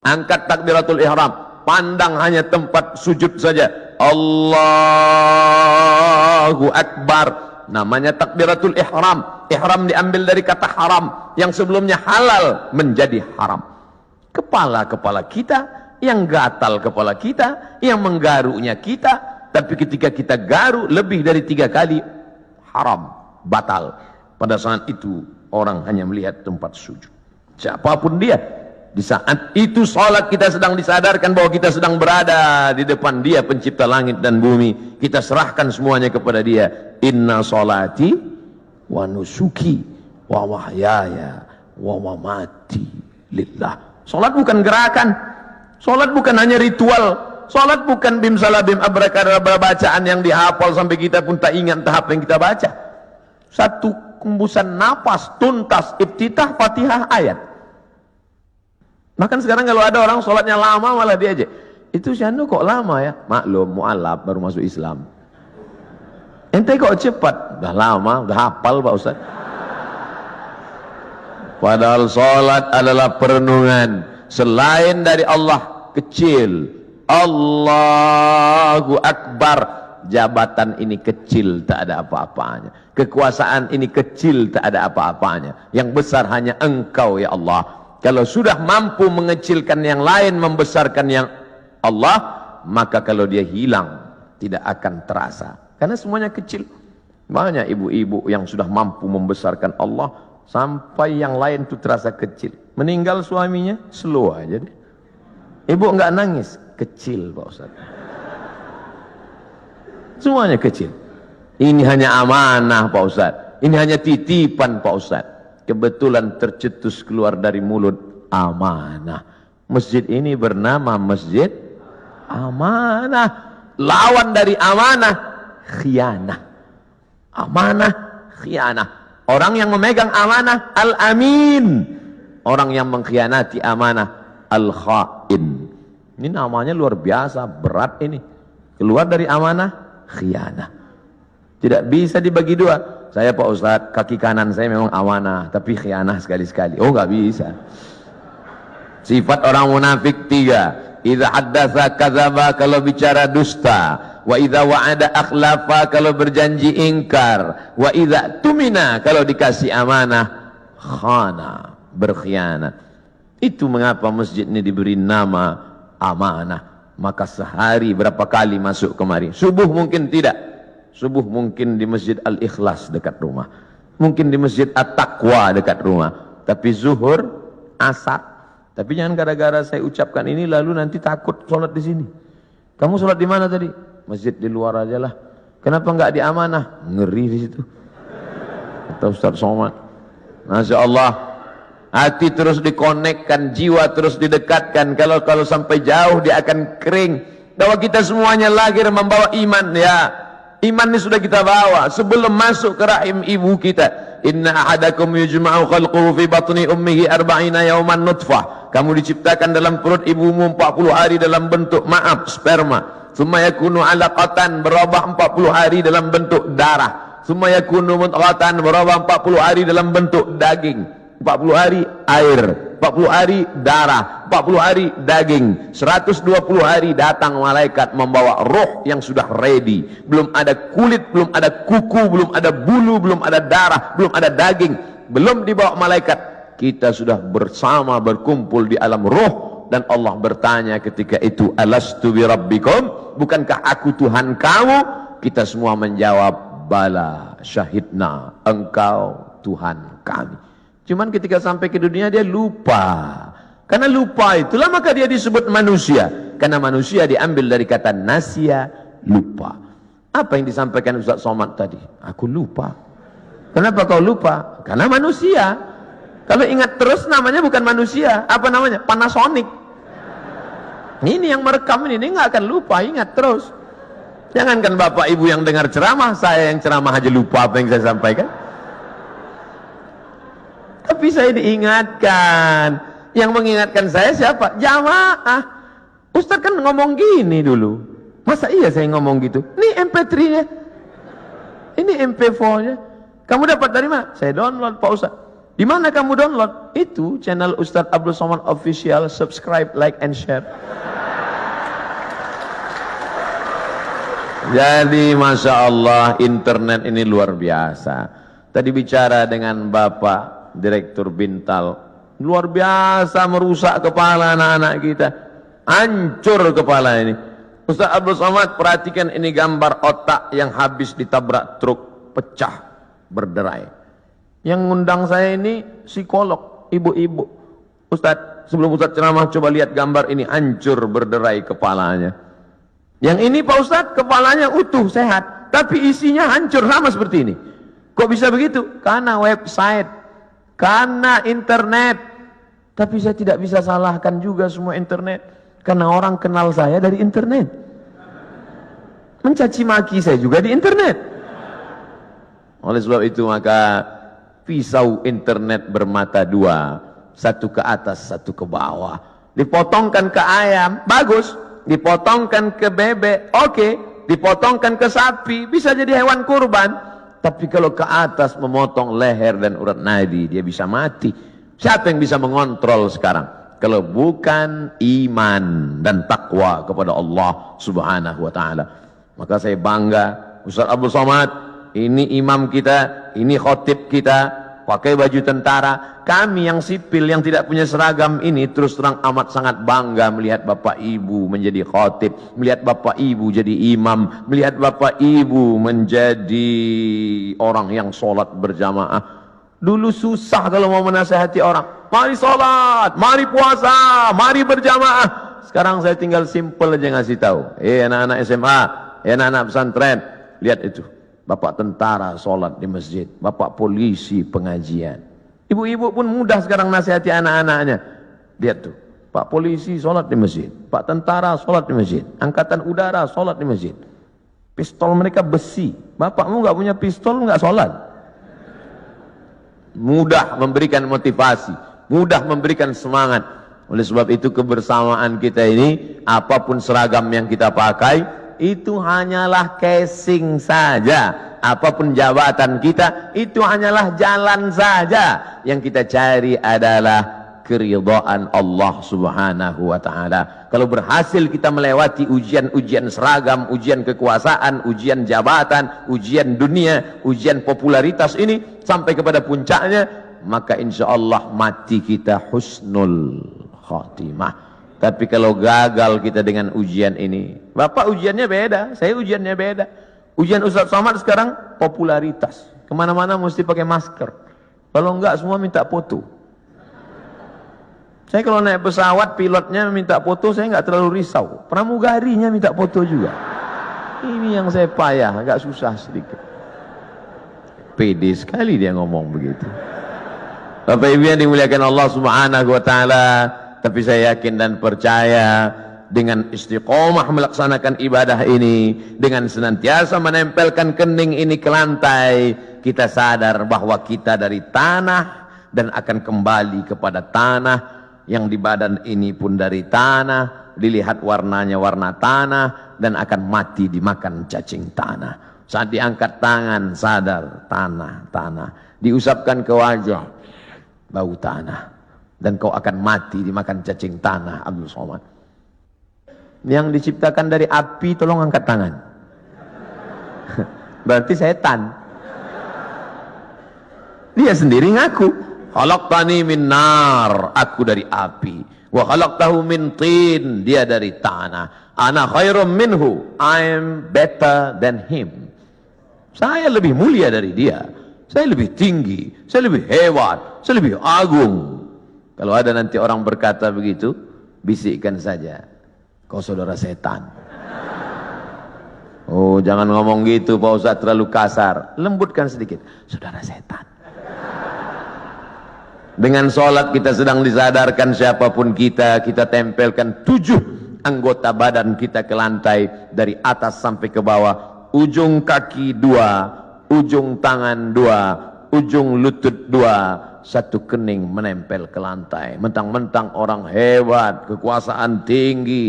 Angkat takbiratul ihram, pandang hanya tempat sujud saja. Allahu Akbar. Namanya takbiratul ihram. Ihram diambil dari kata haram, yang sebelumnya halal menjadi haram. Kepala-kepala kita, yang gatal kepala kita, yang menggarunya kita, tapi ketika kita garu lebih dari 3 kali, haram, batal. Pada saat itu orang hanya melihat tempat sujud. Siapapun dia, di saat itu salat kita sedang disadarkan bahwa kita sedang berada di depan Dia pencipta langit dan bumi. Kita serahkan semuanya kepada Dia. Inna salati wa nusuki wa wahyaya wa mamati lillah. Salat bukan gerakan, salat bukan hanya ritual, salat bukan bim salabim abrakadabra bacaan yang dihafal sampai kita pun tak ingat tahap yang kita baca. Satu hembusan napas tuntas, iftitah, Fatihah, ayat. Makan sekarang kalau ada orang sholatnya lama malah diajak, itu si anu kok lama ya? Maklum, mu'alaf baru masuk Islam. Ente kok cepat? Udah lama, udah hafal Pak Ustaz. Padahal sholat adalah perenungan. Selain dari Allah, kecil. Allahu Akbar. Jabatan ini kecil, tak ada apa-apanya. Kekuasaan ini kecil, tak ada apa-apanya. Yang besar hanya Engkau ya Allah. Kalau sudah mampu mengecilkan yang lain, membesarkan yang Allah, maka kalau dia hilang, tidak akan terasa. Karena semuanya kecil. Banyak ibu-ibu yang sudah mampu membesarkan Allah, sampai yang lain itu terasa kecil. Meninggal suaminya, slow aja deh. Ibu enggak nangis, kecil Pak Ustaz. Semuanya kecil. Ini hanya amanah Pak Ustaz. Ini hanya titipan Pak Ustaz. Kebetulan tercetus keluar dari mulut, amanah. Masjid ini bernama Masjid Amanah. Lawan dari amanah, khianah. Amanah, khianah. Orang yang memegang amanah, al-amin. Orang yang mengkhianati amanah, al-khain. Ini namanya luar biasa, berat ini. Keluar dari amanah, khianah. Tidak bisa dibagi dua. Saya Pak Ustadz, kaki kanan saya memang amanah, tapi khianah sekali-sekali. Oh nggak bisa. Sifat orang munafik 3. Idza haddatsa kadzaba, kalau bicara dusta. Wa idza wa'ada akhlafa, kalau berjanji ingkar. Wa idza tumina, kalau dikasih amanah, khana, berkhianat. Itu mengapa masjid ini diberi nama amanah. Maka sehari berapa kali masuk kemari? Subuh mungkin tidak. Subuh mungkin di Masjid Al-Ikhlas dekat rumah. Mungkin di Masjid At-Taqwa dekat rumah. Tapi zuhur, asar. Tapi jangan gara-gara saya ucapkan ini lalu nanti takut sholat di sini. Kamu sholat di mana tadi? Masjid di luar aja lah. Kenapa enggak di amanah? Ngeri di situ. Kata Ustaz Somad. Masya Allah. Hati terus dikonekkan, jiwa terus didekatkan. Kalau sampai jauh dia akan kering. Bahwa kita semuanya lahir membawa iman ya. Iman ini sudah kita bawa sebelum masuk ke rahim ibu kita. Inna ahadakum yujma'u khalquhu fi batni ummihi 40 yawman nutfah. Kamu diciptakan dalam perut ibumu 40 hari dalam bentuk sperma. Tsumma yakunu 'alaqatan, berubah 40 hari dalam bentuk darah. Tsumma yakunu mudghatan, berubah 40 hari dalam bentuk daging. 40 hari air, 40 hari darah, 40 hari daging, 120 hari datang malaikat membawa roh yang sudah ready. Belum ada kulit, belum ada kuku, belum ada bulu, belum ada darah, belum ada daging, belum dibawa malaikat. Kita sudah bersama berkumpul di alam roh. Dan Allah bertanya ketika itu, alastu bi rabbikum, bukankah aku Tuhan kamu? Kita semua menjawab, bala syahidna, engkau Tuhan kami. Cuman ketika sampai ke dunia dia lupa. Karena lupa itulah maka dia disebut manusia. Karena manusia diambil dari kata nasya, lupa. Apa yang disampaikan Ustaz Somad tadi? Aku lupa. Kenapa kau lupa? Karena manusia. Kalau ingat terus namanya bukan manusia. Apa namanya? Panasonic. Ini yang merekam ini nggak akan lupa, ingat terus. Jangankan bapak ibu yang dengar ceramah, saya yang ceramah aja lupa apa yang saya sampaikan. Tapi saya diingatkan. Yang mengingatkan saya siapa? Jamaah. Ustaz kan ngomong gini dulu. Masa iya saya ngomong gitu? Ini MP3-nya. Ini MP4-nya. Kamu dapat dari mana? Saya download Pak Ustaz. Di mana kamu download? Itu channel Ustadz Abdul Somad Official, subscribe, like, and share. Jadi Masya Allah, internet ini luar biasa. Tadi bicara dengan Bapak Direktur Bintal, luar biasa merusak kepala anak-anak kita. Hancur kepala ini. Ustaz Abdul Somad, perhatikan ini gambar otak yang habis ditabrak truk, pecah, berderai. Yang ngundang saya ini psikolog, ibu-ibu. Ustaz, sebelum Ustaz ceramah coba lihat gambar ini, hancur berderai kepalanya. Yang ini Pak Ustaz, kepalanya utuh, sehat, tapi isinya hancur, sama seperti ini. Kok bisa begitu? Karena website, karena internet. Tapi saya tidak bisa salahkan juga semua internet, karena orang kenal saya dari internet. Mencaci maki saya juga di internet. Oleh sebab itu maka pisau internet bermata dua, satu ke atas, satu ke bawah. Dipotongkan ke ayam, bagus. Dipotongkan ke bebek, oke. Dipotongkan ke sapi, bisa jadi hewan kurban. Tapi kalau ke atas memotong leher dan urat nadi, dia bisa mati. Siapa yang bisa mengontrol sekarang? Kalau bukan iman dan takwa kepada Allah Subhanahu wa ta'ala. Maka saya bangga, Ustaz Abdul Somad, ini imam kita, ini khotib kita, pakai baju tentara. Kami yang sipil, yang tidak punya seragam ini, terus terang amat sangat bangga melihat Bapak Ibu menjadi khotib, melihat Bapak Ibu jadi imam, melihat Bapak Ibu menjadi orang yang sholat berjamaah. Dulu susah kalau mau menasihati orang. Mari sholat, mari puasa, mari berjamaah. Sekarang saya tinggal simpel aja ngasih tahu. Anak-anak SMA, anak-anak pesantren, lihat itu. Bapak tentara sholat di masjid, bapak polisi pengajian. Ibu-ibu pun mudah sekarang nasihati anak-anaknya. Lihat tuh, Pak polisi sholat di masjid, Pak tentara sholat di masjid, angkatan udara sholat di masjid. Pistol mereka besi. Bapakmu nggak punya pistol, nggak sholat. Mudah memberikan motivasi, mudah memberikan semangat. Oleh sebab itu kebersamaan kita ini, apapun seragam yang kita pakai, itu hanyalah casing saja. Apapun jabatan kita, itu hanyalah jalan saja. Yang kita cari adalah keridhaan Allah Subhanahu wa ta'ala. Kalau berhasil kita melewati ujian-ujian seragam, ujian kekuasaan, ujian jabatan, ujian dunia, ujian popularitas ini sampai kepada puncaknya, maka insya Allah mati kita husnul khatimah. Tapi kalau gagal kita dengan ujian ini, Bapak ujiannya beda, saya ujiannya beda. Ujian Ustaz Somad sekarang popularitas. Kemana-mana mesti pakai masker. Kalau enggak semua minta foto. Saya kalau naik pesawat pilotnya minta foto, saya enggak terlalu risau. Pramugarinya minta foto juga. Ini yang saya payah, agak susah sedikit. Pede sekali dia ngomong begitu. Bapak Ibu yang dimuliakan Allah Subhanahu wa ta'ala, tapi saya yakin dan percaya dengan istiqomah melaksanakan ibadah ini, dengan senantiasa menempelkan kening ini ke lantai, kita sadar bahwa kita dari tanah dan akan kembali kepada tanah. Yang di badan ini pun dari tanah, dilihat warnanya warna tanah, dan akan mati dimakan cacing tanah. Saat diangkat tangan sadar tanah, diusapkan ke wajah bau tanah, dan kau akan mati dimakan cacing tanah. Abdul Somad yang diciptakan dari api, tolong angkat tangan. Berarti setan. Dia sendiri ngaku, khalaqtani min nar, aku dari api, wa khalaqtahu min tin, dia dari tanah. Ana khairum minhu, I am better than him. Saya lebih mulia dari dia, saya lebih tinggi, saya lebih hebat, saya lebih agung. Kalau ada nanti orang berkata begitu, bisikkan saja, kau saudara setan. Oh, jangan ngomong gitu Pak Ustaz, terlalu kasar. Lembutkan sedikit, saudara setan. Dengan sholat kita sedang disadarkan siapapun kita tempelkan 7 anggota badan kita ke lantai, dari atas sampai ke bawah. Ujung kaki 2, ujung tangan 2, ujung lutut 2, satu kening menempel ke lantai. Mentang-mentang orang hebat, kekuasaan tinggi.